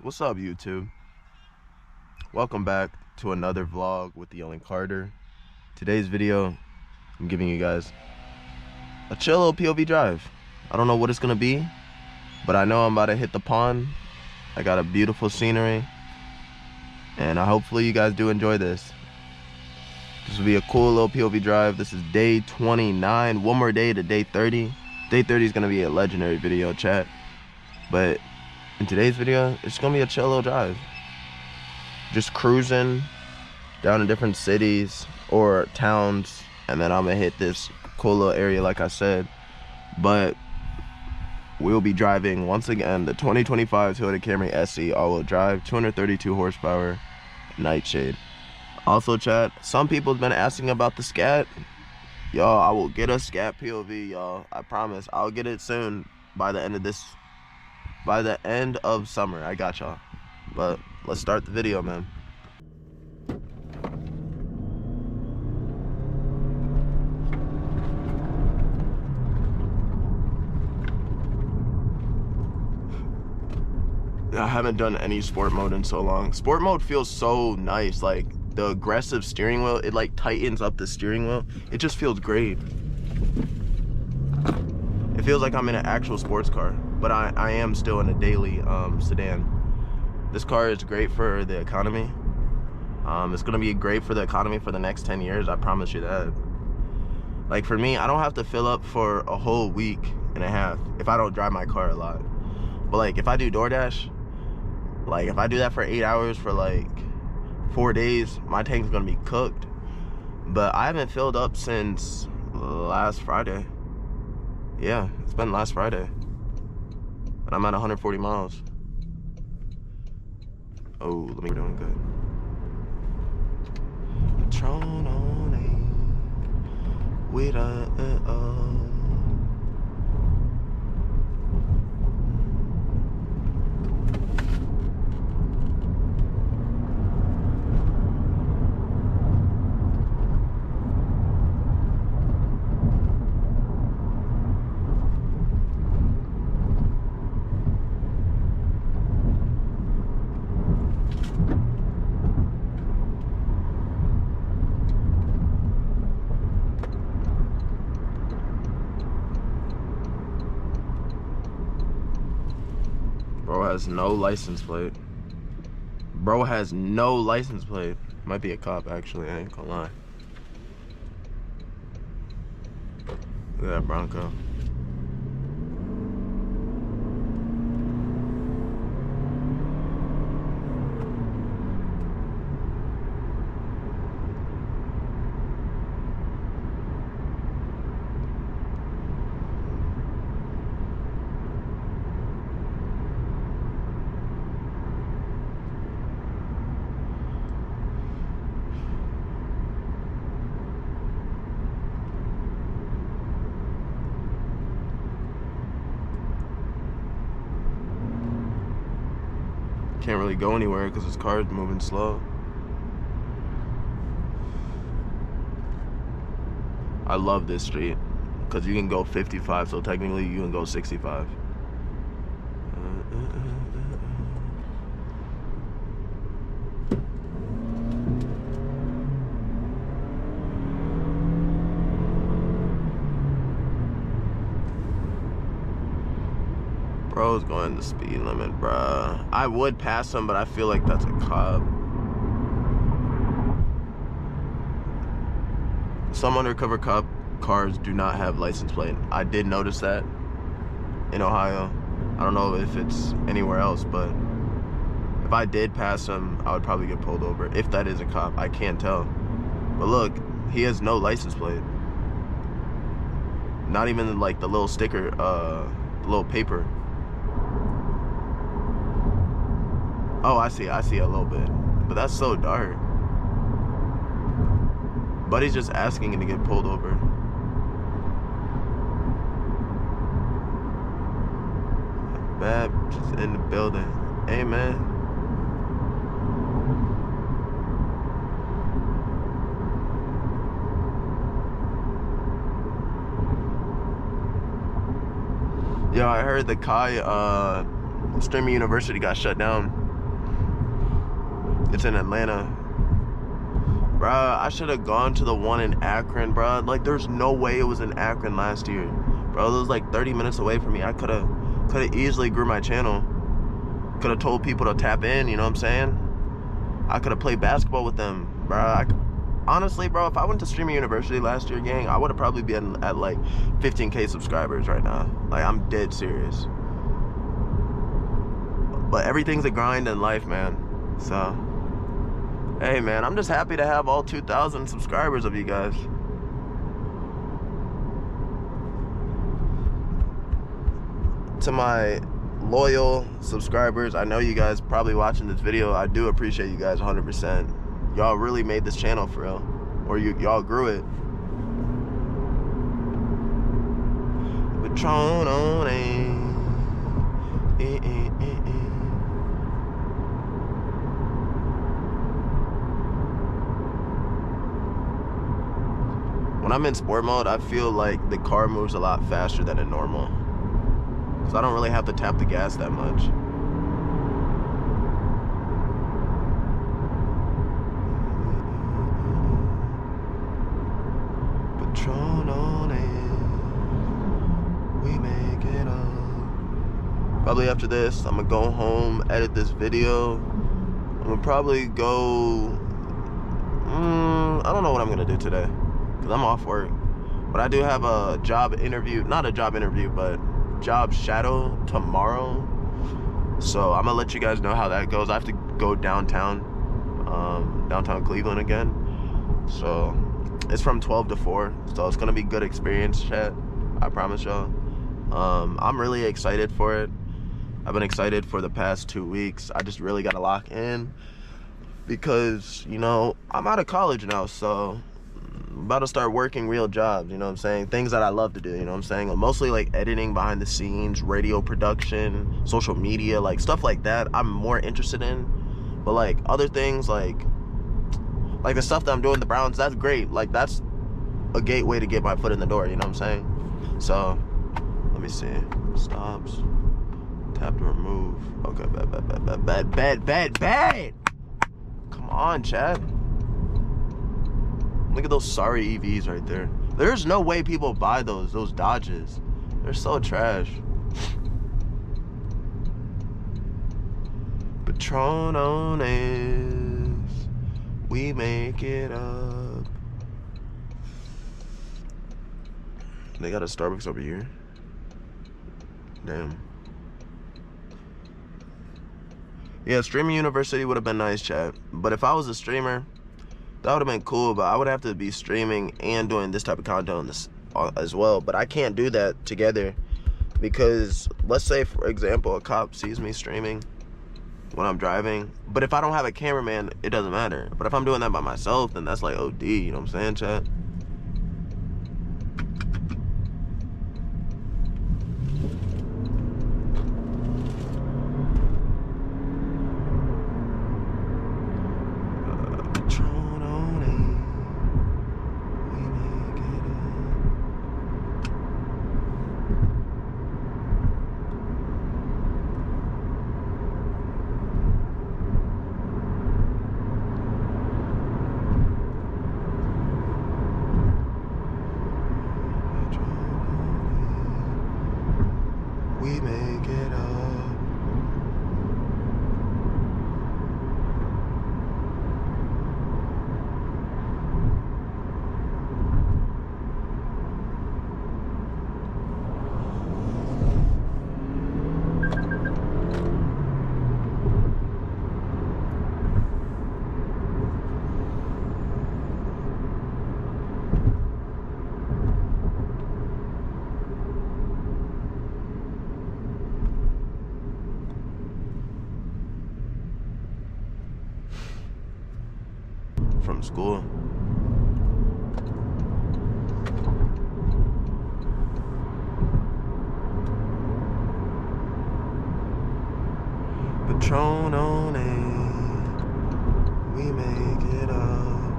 What's up, YouTube? Welcome back to another vlog with theOnlycarter. Today's video, I'm giving you guys a chill little POV drive. I don't know what it's gonna be, but I know I'm about to hit the pond. I got a beautiful scenery, and hopefully you guys do enjoy this. This will be a cool little POV drive. This is day 29, one more day to day 30. Day 30 is gonna be a legendary video, chat. But in today's video, it's gonna be a chill little drive. Just cruising down in different cities or towns, and then I'm gonna hit this cool little area like I said. But we'll be driving once again the 2025 Toyota Camry SE all-wheel drive, 232 horsepower, nightshade. Also, chat, some people have been asking about the scat. Y'all, I will get a scat POV, y'all. I promise. I'll get it soon by the end of summer. I got y'all. But let's start the video, man. I haven't done any sport mode in so long. Sport mode feels so nice. Like the aggressive steering wheel, it like tightens up the steering wheel. It just feels great. It feels like I'm in an actual sports car, but I am still in a daily sedan. This car is great for the economy. It's gonna be great for the economy for the next 10 years, I promise you that. Like for me, I don't have to fill up for a whole week and a half if I don't drive my car a lot. But like if I do DoorDash, like if I do that for 8 hours for like 4 days, my tank's gonna be cooked. But I haven't filled up since last Friday. Yeah, it's been last Friday. And I'm at 140 miles. Oh, let me doing good. Patron on a with a Bro has no license plate. Bro has no license plate. Might be a cop, actually. I ain't gonna lie. Look at that Bronco. Can't really go anywhere because his car is moving slow. I love this street because you can go 55, so technically you can go 65. Bro's going the speed limit, bruh. I would pass him, but I feel like that's a cop. Some undercover cop cars do not have license plate. I did notice that in Ohio. I don't know if it's anywhere else, but if I did pass him, I would probably get pulled over. If that is a cop, I can't tell. But look, he has no license plate. Not even like the little sticker, the little paper. Oh, I see a little bit. But that's so dark. Buddy's just asking him to get pulled over. Bad just in the building. Hey, man. Yo, I heard the Kai Streaming University got shut down. It's in Atlanta. Bruh, I should have gone to the one in Akron, bruh. Like, there's no way it was in Akron last year. Bro, it was like 30 minutes away from me. I could have easily grew my channel. Could have told people to tap in, you know what I'm saying? I could have played basketball with them, bruh. Honestly, bro, if I went to Streaming University last year, gang, I would have probably been at like 15K subscribers right now. Like, I'm dead serious. But everything's a grind in life, man. So, hey, man, I'm just happy to have all 2,000 subscribers of you guys. To my loyal subscribers, I know you guys probably watching this video. I do appreciate you guys 100%. Y'all really made this channel for real, or y'all grew it. Patron on When I'm in sport mode, I feel like the car moves a lot faster than it normal. So I don't really have to tap the gas that much. Patron on it, we make it up. Probably after this, I'm gonna go home, edit this video. I'm gonna probably go, I don't know what I'm gonna do today, because I'm off work. But I do have a job interview, not a job interview, but job shadow tomorrow. So I'm gonna let you guys know how that goes. I have to go downtown Cleveland again. So it's from 12 to 4. So it's gonna be good experience, chat. I promise y'all. I'm really excited for it. I've been excited for the past 2 weeks. I just really gotta lock in because, you know, I'm out of college now, so I'm about to start working real jobs, you know what I'm saying? Things that I love to do, you know what I'm saying? Mostly like editing behind the scenes, radio production, social media, like stuff like that I'm more interested in. But like other things, like the stuff that I'm doing with the Browns, that's great. Like that's a gateway to get my foot in the door, you know what I'm saying? So let me see. Stops. Tap to remove. Okay, bad. Come on, Chad. Look at those sorry EVs right there. There's no way people buy those Dodges. They're so trash. Patron on is, we make it up. They got a Starbucks over here. Damn. Yeah, Streaming University would have been nice, chat. But if I was a streamer, that would have been cool, but I would have to be streaming and doing this type of content as well. But I can't do that together because, let's say, for example, a cop sees me streaming when I'm driving. But if I don't have a cameraman, it doesn't matter. But if I'm doing that by myself, then that's like OD, you know what I'm saying, chat? We make it up. From school. Patron on it, we make it up.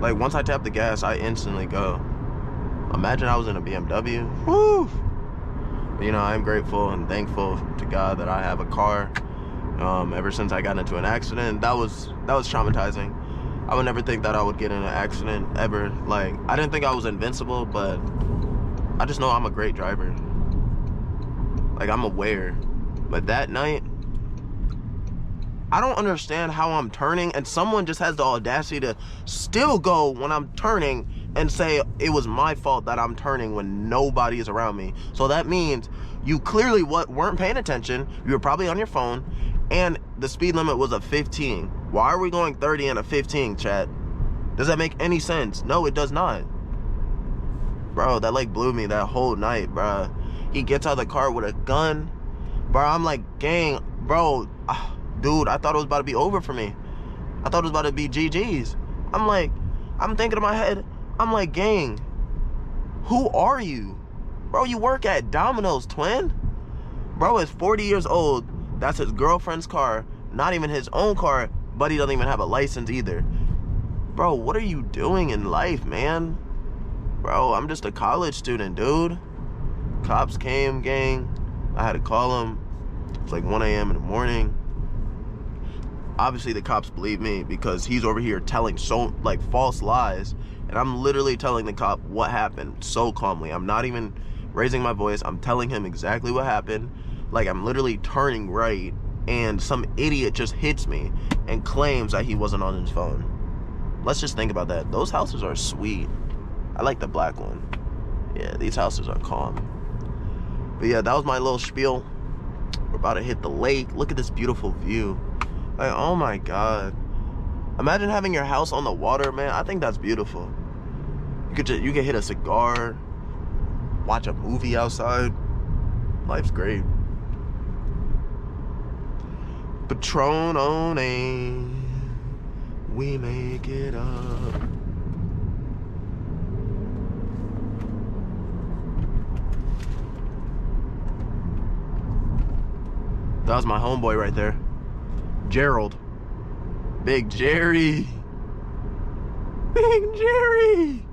Like once I tap the gas, I instantly go. Imagine I was in a BMW. Woo! But, you know, I'm grateful and thankful to God that I have a car. Ever since I got into an accident, that was traumatizing. I would never think that I would get in an accident ever. Like, I didn't think I was invincible, but I just know I'm a great driver. Like, I'm aware. But that night, I don't understand how I'm turning and someone just has the audacity to still go when I'm turning and say it was my fault that I'm turning when nobody is around me. So that means you clearly weren't paying attention. You were probably on your phone, and the speed limit was a 15. Why are we going 30 and a 15, chat? Does that make any sense? No, it does not. Bro, that like blew me that whole night, bro. He gets out of the car with a gun. Bro, I'm like, gang, bro, dude, I thought it was about to be over for me. I thought it was about to be GG's. I'm thinking in my head, I'm like, gang, who are you? Bro, you work at Domino's, twin? Bro is 40 years old. That's his girlfriend's car. Not even his own car, but he doesn't even have a license either. Bro, what are you doing in life, man? Bro, I'm just a college student, dude. Cops came, gang. I had to call them. It was like 1 a.m. in the morning. Obviously, the cops believe me because he's over here telling false lies. And I'm literally telling the cop what happened so calmly. I'm not even raising my voice. I'm telling him exactly what happened. Like, I'm literally turning right, and some idiot just hits me and claims that he wasn't on his phone. Let's just think about that. Those houses are sweet. I like the black one. Yeah, these houses are calm. But yeah, that was my little spiel. We're about to hit the lake. Look at this beautiful view. Like, oh my God. Imagine having your house on the water, man. I think that's beautiful. You could hit a cigar, watch a movie outside. Life's great. Patron, we make it up. That was my homeboy right there. Gerald. Big Jerry. Big Jerry.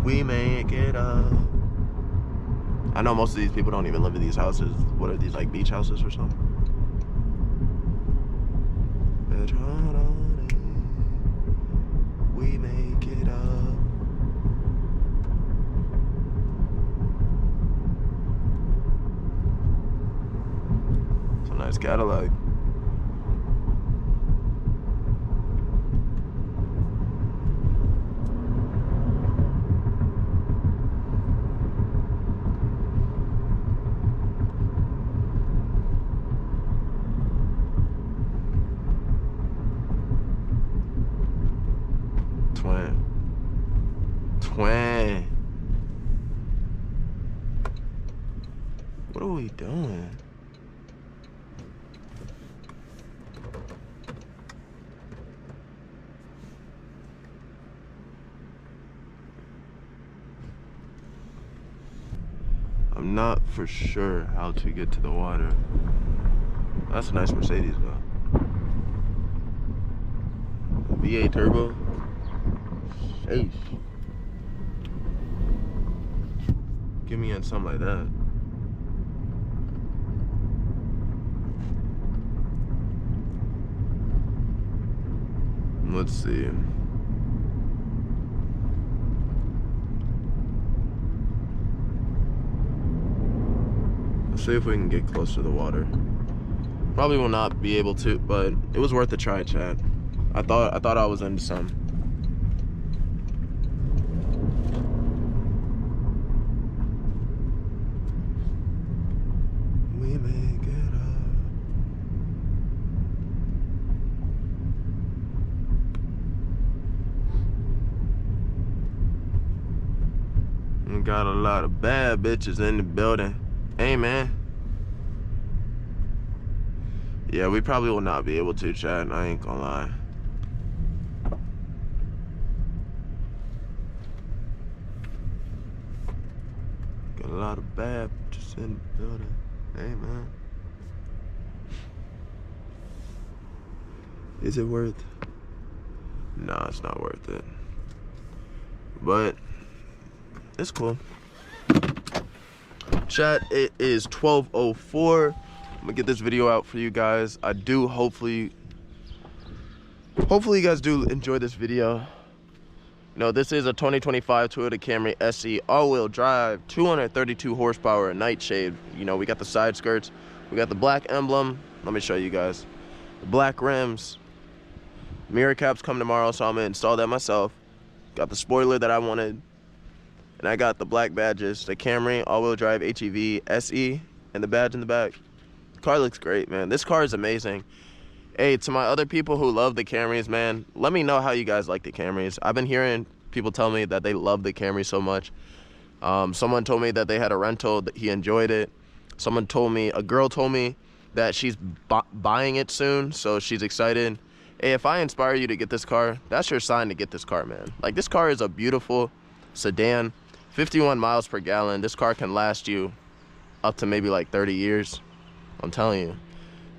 We make it up. I know most of these people don't even live in these houses. What are these, like beach houses or something? We make it up. It's a nice Cadillac. Twin. What are we doing? I'm not for sure how to get to the water. That's a nice Mercedes though. V8 turbo. Sheesh. Give me in something like that. Let's see. Let's see if we can get close to the water. Probably will not be able to, but it was worth a try, chat. I thought I was into some. We make it up. We got a lot of bad bitches in the building. Hey, man. Yeah, we probably will not be able to, chat. I ain't gonna lie. Got a lot of bad bitches in the building. Hey, man. Is it worth Nah, it's not worth it. But it's cool. Chat, it is 12:04. I'm gonna get this video out for you guys. I do hopefully you guys do enjoy this video. You know, this is a 2025 Toyota Camry SE all-wheel drive, 232 horsepower, nightshade. You know, we got the side skirts, we got the black emblem. Let me show you guys. The black rims. Mirror caps come tomorrow, so I'm gonna install that myself. Got the spoiler that I wanted. And I got the black badges, the Camry all-wheel drive HEV SE, and the badge in the back. The car looks great, man. This car is amazing. Hey, to my other people who love the Camrys, man, let me know how you guys like the Camrys. I've been hearing people tell me that they love the Camry so much. Someone told me that they had a rental, that he enjoyed it. A girl told me that she's buying it soon, so she's excited. Hey, if I inspire you to get this car, that's your sign to get this car, man. Like, this car is a beautiful sedan, 51 miles per gallon. This car can last you up to maybe like 30 years. I'm telling you.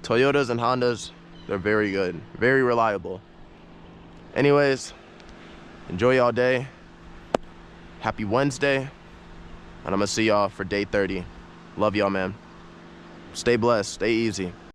Toyotas and Hondas, they're very good, very reliable. Anyways, enjoy y'all day. Happy Wednesday. And I'm gonna see y'all for day 30. Love y'all, man. Stay blessed, stay easy.